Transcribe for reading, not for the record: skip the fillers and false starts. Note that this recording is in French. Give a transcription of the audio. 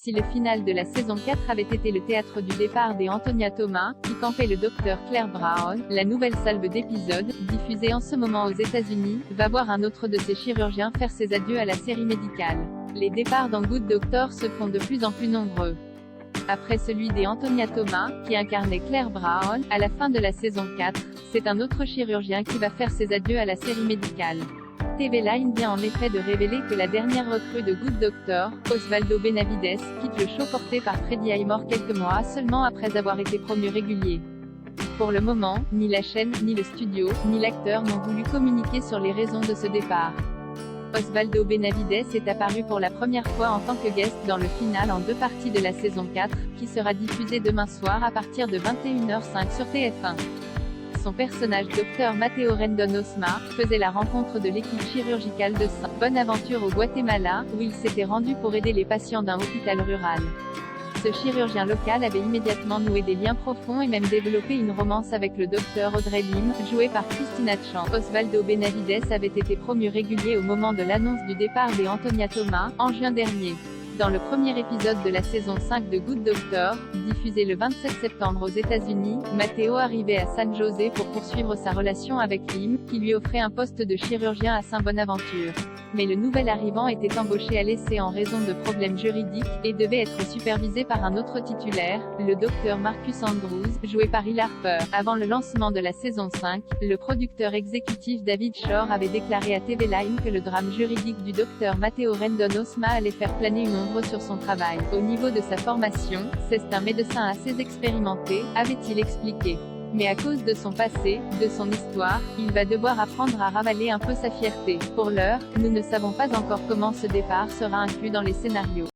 si le final de la saison 4 avait été le théâtre du départ des Antonia Thomas, qui campait le docteur Claire Brown, la nouvelle salve d'épisodes, diffusée en ce moment aux États-Unis, va voir un autre de ses chirurgiens faire ses adieux à la série médicale. Les départs dans Good Doctor se font de plus en plus nombreux. Après celui des Antonia Thomas, qui incarnait Claire Brown, à la fin de la saison 4, c'est un autre chirurgien qui va faire ses adieux à la série médicale. TV Line vient en effet de révéler que la dernière recrue de Good Doctor, Osvaldo Benavides, quitte le show porté par Freddie Highmore quelques mois seulement après avoir été promu régulier. Pour le moment, ni la chaîne, ni le studio, ni l'acteur n'ont voulu communiquer sur les raisons de ce départ. Osvaldo Benavides est apparu pour la première fois en tant que guest dans le final en 2 parties de la saison 4, qui sera diffusée demain soir à partir de 21h05 sur TF1. Son personnage Dr Matteo Rendon Osma faisait la rencontre de l'équipe chirurgicale de Bonaventure au Guatemala, où il s'était rendu pour aider les patients d'un hôpital rural. Ce chirurgien local avait immédiatement noué des liens profonds et même développé une romance avec le docteur Audrey Lim, joué par Christina Chan. Osvaldo Benavides avait été promu régulier au moment de l'annonce du départ des Antonia Thomas, en juin dernier. Dans le premier épisode de la saison 5 de Good Doctor, diffusé le 27 septembre aux États-Unis, Matteo arrivait à San José pour poursuivre sa relation avec Lim, qui lui offrait un poste de chirurgien à Saint-Bonaventure. Mais le nouvel arrivant était embauché à l'essai en raison de problèmes juridiques, et devait être supervisé par un autre titulaire, le docteur Marcus Andrews, joué par Hill Harper. Avant le lancement de la saison 5, le producteur exécutif David Shore avait déclaré à TV Line que le drame juridique du docteur Matteo Rendon Osma allait faire planer une ombre sur son travail. Au niveau de sa formation, c'est un médecin assez expérimenté, avait-il expliqué. Mais à cause de son passé, de son histoire, il va devoir apprendre à ravaler un peu sa fierté. Pour l'heure, nous ne savons pas encore comment ce départ sera inclus dans les scénarios.